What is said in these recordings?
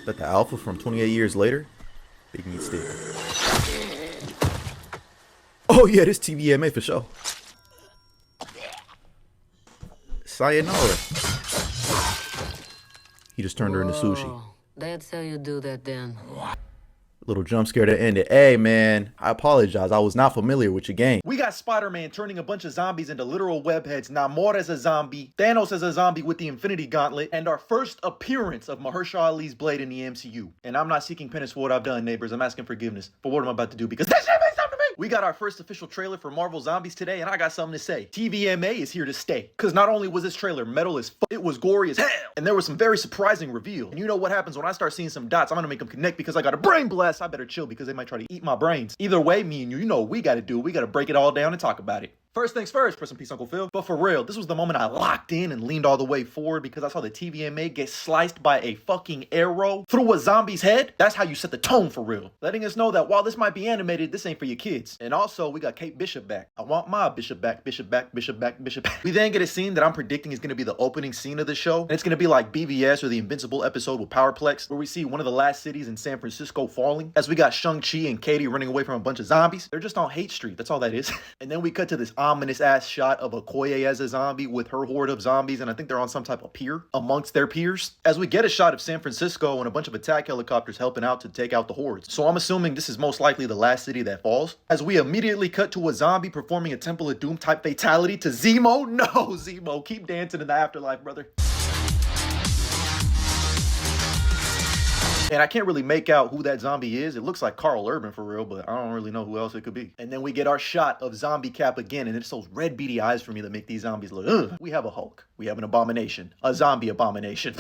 That the alpha from 28 years later? Big meat stick. Oh yeah, this TVMA for sure. Sayonara. He just turned her into sushi. That's how you do that then. Little jump scare to end it. Hey man, I apologize. I was not familiar with your game. We got Spider-Man turning a bunch of zombies into literal webheads, Namor as a zombie, Thanos as a zombie with the Infinity Gauntlet, and our first appearance of Mahershala Ali's Blade in the MCU. And I'm not seeking penance for what I've done, neighbors. I'm asking forgiveness for what I'm about to do because this shit means something to me. We got our first official trailer for Marvel Zombies today, and I got something to say. TVMA is here to stay. Because not only was this trailer metal as fuck, it was gory as hell. And there was some very surprising reveals. And you know what happens when I start seeing some dots? I'm gonna make them connect because I got a brain blast. I better chill because they might try to eat my brains. Either way, me and you know what we gotta do. We gotta break it all down and talk about it. First things first, rest in peace, Uncle Phil. But for real, this was the moment I locked in and leaned all the way forward because I saw the TVMA get sliced by a fucking arrow through a zombie's head. That's how you set the tone for real. Letting us know that while this might be animated, this ain't for your kids. And also, we got Kate Bishop back. I want my Bishop back, Bishop back, Bishop back, Bishop back. We then get a scene that I'm predicting is gonna be the opening scene of the show. And it's gonna be like BVS or the Invincible episode with Powerplex, where we see one of the last cities in San Francisco falling, as we got Shang-Chi and Katie running away from a bunch of zombies. They're just on Hate Street, that's all that is. And then we cut to this ominous ass shot of Okoye as a zombie with her horde of zombies, and I think they're on some type of pier amongst their peers, as we get a shot of San Francisco and a bunch of attack helicopters helping out to take out the hordes. So I'm assuming this is most likely the last city that falls, as we immediately cut to a zombie performing a Temple of Doom type fatality to Zemo. No, Zemo, keep dancing in the afterlife, brother. And I can't really make out who that zombie is. It looks like Carl Urban for real, but I don't really know who else it could be. And then we get our shot of Zombie Cap again, and it's those red beady eyes for me that make these zombies look, ugh. We have a Hulk. We have an abomination. A zombie abomination.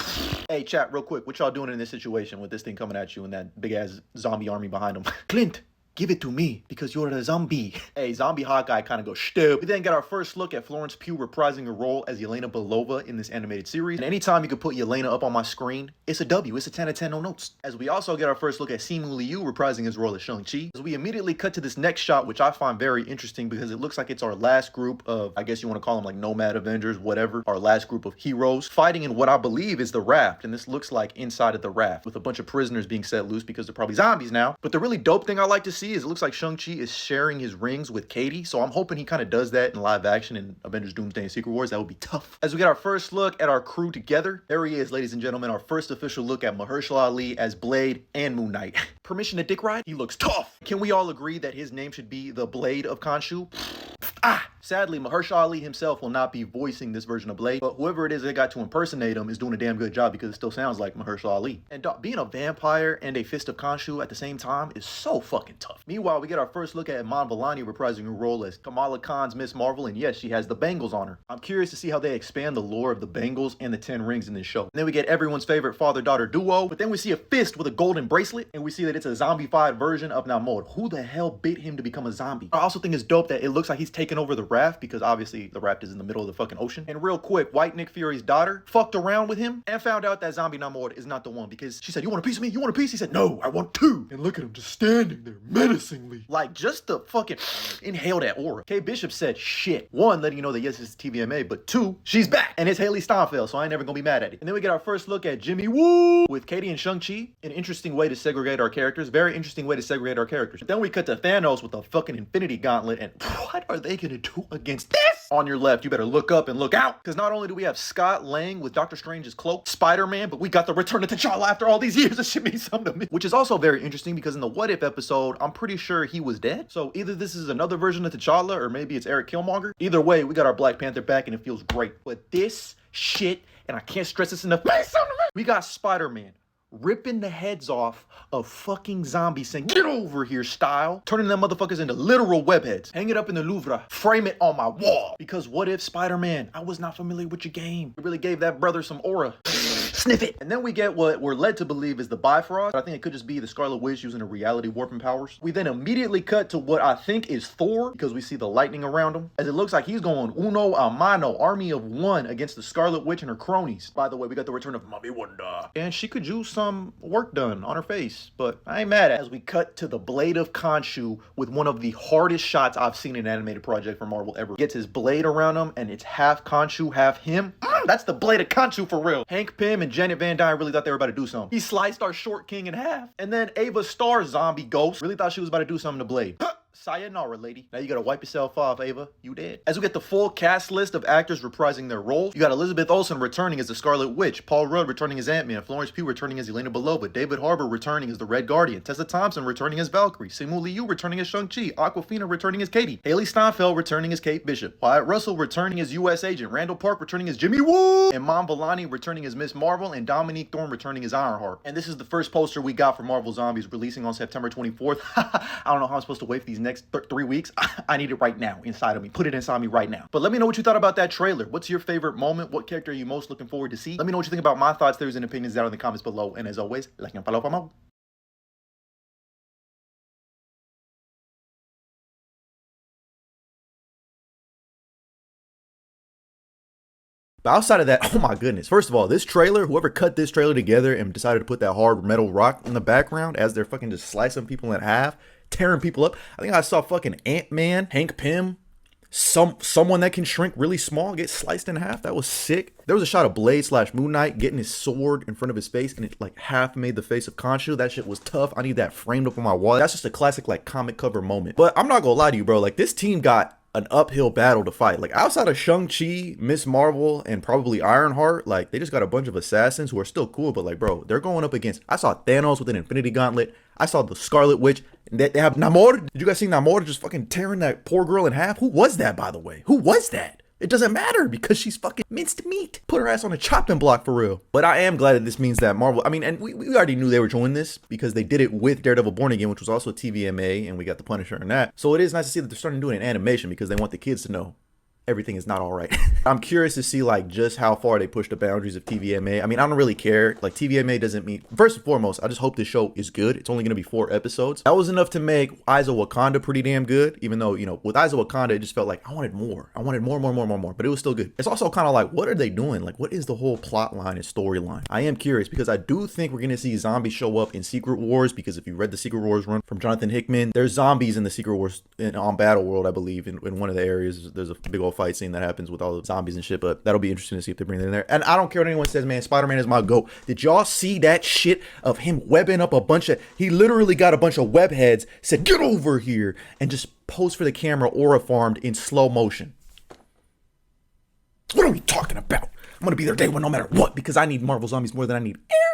Hey, chat, real quick. What y'all doing in this situation with this thing coming at you and that big-ass zombie army behind him? Clint! Give it to me, because you're a zombie. Hey, Zombie Hawkeye kind of goes stupid. We then get our first look at Florence Pugh reprising her role as Yelena Belova in this animated series. And anytime you could put Yelena up on my screen, it's a W. It's a 10 out of 10, no notes. As we also get our first look at Simu Liu reprising his role as Shang-Chi. As we immediately cut to this next shot, which I find very interesting because it looks like it's our last group of, I guess you want to call them like Nomad Avengers, whatever. Our last group of heroes fighting in what I believe is the raft. And this looks like inside of the raft with a bunch of prisoners being set loose because they're probably zombies now. But the really dope thing I like to see is it looks like Shang-Chi is sharing his rings with Katie, so I'm hoping he kind of does that in live action in Avengers Doomsday and Secret Wars. That would be tough. As we get our first look at our crew together, there he is, ladies and gentlemen, our first official look at Mahershala Ali as Blade and Moon Knight. Permission to dick ride? He looks tough. Can we all agree that his name should be the Blade of Khonshu? Sadly, Mahershala Ali himself will not be voicing this version of Blade, but whoever it is that got to impersonate him is doing a damn good job because it still sounds like Mahershala Ali. And being a vampire and a Fist of Khonshu at the same time is so fucking tough. Meanwhile, we get our first look at Iman Vellani reprising her role as Kamala Khan's Miss Marvel, and yes, she has the bangles on her. I'm curious to see how they expand the lore of the bangles and the 10 rings in this show. And then we get everyone's favorite father-daughter duo, but then we see a fist with a golden bracelet, and we see that it's a zombified version of Namor. Who the hell bit him to become a zombie? I also think it's dope that it looks like he's taking over the raft because obviously the raft is in the middle of the fucking ocean. And real quick, White Nick Fury's daughter fucked around with him and found out that zombie Namor is not the one because she said, "You want a piece of me? You want a piece?" He said, "No, I want two." And look at him just standing there menacingly. Like just to fucking inhale that aura. Kate Bishop said shit. One, letting you know that yes, it's TVMA, but two, she's back. And it's Haley Steinfeld, so I ain't never gonna be mad at it. And then we get our first look at Jimmy Woo with Katie and Shang-Chi. An interesting way to segregate our characters. Very interesting way to segregate our characters. Then we cut to Thanos with the fucking Infinity Gauntlet, and what are they gonna do against this? On your left, you better look up and look out, because not only do we have Scott Lang with Doctor Strange's cloak, Spider-Man, but we got the return of T'Challa after all these years. This shit means something to me. Which is also very interesting because in the What If episode, I'm pretty sure he was dead. So either this is another version of T'Challa or maybe it's Eric Killmonger. Either way, we got our Black Panther back and it feels great. But this shit, and I can't stress this enough, means something to me. We got Spider-Man ripping the heads off of fucking zombies saying, "Get over here," style, turning them motherfuckers into literal webheads. Hang it up in the Louvre, frame it on my wall. Because what if Spider-Man, I was not familiar with your game. It really gave that brother some aura. Sniff it. And then we get what we're led to believe is the Bifrost. I think it could just be the Scarlet Witch using her reality warping powers. We then immediately cut to what I think is Thor because we see the lightning around him. As it looks like he's going uno a mano, army of one against the Scarlet Witch and her cronies. By the way, we got the return of Mommy Wonder. And she could use some work done on her face, but I ain't mad at it. As we cut to the Blade of Khonshu with one of the hardest shots I've seen in an animated project for Marvel ever. Gets his blade around him and it's half Khonshu, half him. That's the blade of Khonshu for real. Hank Pym and Janet Van Dyne really thought they were about to do something. He sliced our short king in half. And then Ava Starr zombie ghost really thought she was about to do something to Blade. Sayonara, lady. Now you gotta wipe yourself off, Ava. You dead. As we get the full cast list of actors reprising their roles, you got Elizabeth Olsen returning as the Scarlet Witch, Paul Rudd returning as Ant-Man, Florence Pugh returning as Elena Belova, David Harbour returning as the Red Guardian, Tessa Thompson returning as Valkyrie, Simu Liu returning as Shang-Chi, Awkwafina returning as Katie, Haley Steinfeld returning as Kate Bishop, Wyatt Russell returning as U.S. Agent, Randall Park returning as Jimmy Woo, and Mom Vellani returning as Miss Marvel, and Dominique Thorne returning as Ironheart. And this is the first poster we got for Marvel Zombies, releasing on September 24th. I don't know how I'm supposed to wait for these next 3 weeks. I need it right now inside of me. Put it inside me right now. But let me know what you thought about that trailer. What's your favorite moment? What character are you most looking forward to see? Let me know what you think about my thoughts, theories, and opinions down in the comments below. And as always, like and follow for more. But outside of that, oh my goodness. First of all, this trailer, whoever cut this trailer together and decided to put that hard metal rock in the background as they're fucking just slicing people in half, tearing people up. I think I saw fucking Ant-Man, Hank Pym, someone that can shrink really small get sliced in half. That was sick. There was a shot of Blade / Moon Knight getting his sword in front of his face, and it like half made the face of Khonshu. That shit was tough. I need that framed up on my wall. That's just a classic like comic cover moment. But I'm not gonna lie to you, bro. Like this team got an uphill battle to fight. Like outside of Shang-Chi, Miss Marvel, and probably Ironheart, like they just got a bunch of assassins who are still cool, but like bro, they're going up against, I saw Thanos with an Infinity Gauntlet, I saw the Scarlet Witch, and they have Namor. Did you guys see Namor just fucking tearing that poor girl in half? Who was that, by the way? Who was that? It doesn't matter because she's fucking minced meat. Put her ass on a chopping block for real. But I am glad that this means that Marvel, I mean, and we already knew they were doing this because they did it with Daredevil Born Again, which was also a TVMA, and we got the Punisher in that. So it is nice to see that they're starting to do it in animation because they want the kids to know everything is not all right. I'm curious to see like just how far they push the boundaries of TVMA. I mean, I don't really care. Like TVMA doesn't mean, first and foremost, I just hope this show is good. It's only going to be 4 episodes. That was enough to make Eyes of Wakanda pretty damn good. Even though, you know, with Eyes of Wakanda, it just felt like I wanted more. I wanted more, but it was still good. It's also kind of like, what are they doing? Like, what is the whole plot line and storyline? I am curious because I do think we're going to see zombies show up in Secret Wars, because if you read the Secret Wars run from Jonathan Hickman, there's zombies in the Secret Wars on Battle World, I believe, in one of the areas. There's a big old fight scene that happens with all the zombies and shit, but that'll be interesting to see if they bring that in there. And I don't care what anyone says, man, Spider-Man is my GOAT. Did y'all see that shit of him webbing up a bunch of, he literally got a bunch of web heads, said, get over here, and just posed for the camera, aura farmed in slow motion. What are we talking about? I'm gonna be there day one no matter what, because I need Marvel Zombies more than I need air.